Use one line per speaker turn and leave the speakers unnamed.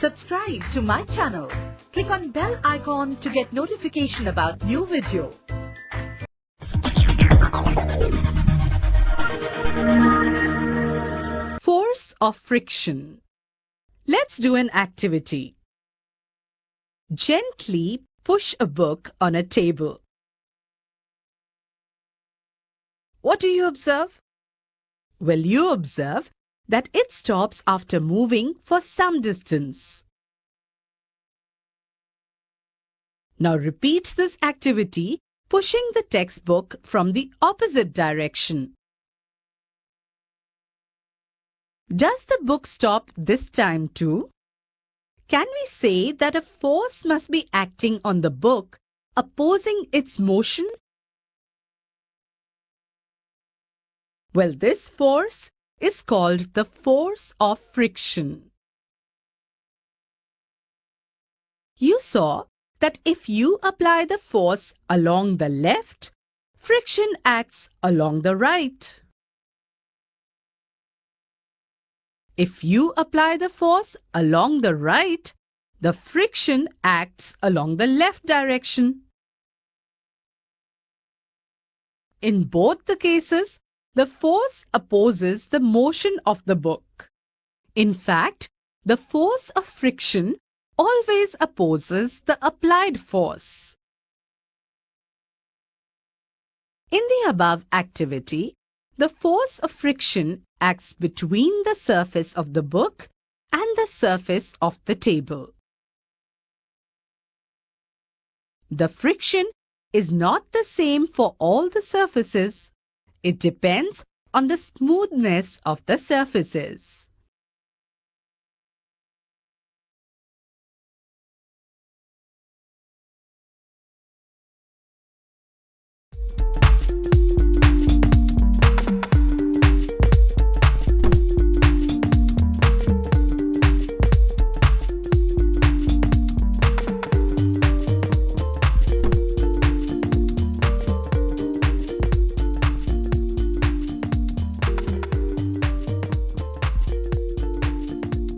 Subscribe to my channel. Click on bell icon to get notification about new video.
Force of friction. Let's do an activity. Gently push a book on a table. What do you observe? Well, you observe that it stops after moving for some distance. Now repeat this activity, pushing the textbook from the opposite direction. Does the book stop this time too? Can we say that a force must be acting on the book, opposing its motion? Well, this force is called the force of friction. You saw that if you apply the force along the left, friction acts along the right. If you apply the force along the right, the friction acts along the left direction. In both the cases, the force opposes the motion of the book. In fact, the force of friction always opposes the applied force. In the above activity, the force of friction acts between the surface of the book and the surface of the table. The friction is not the same for all the surfaces. It depends on the smoothness of the surfaces.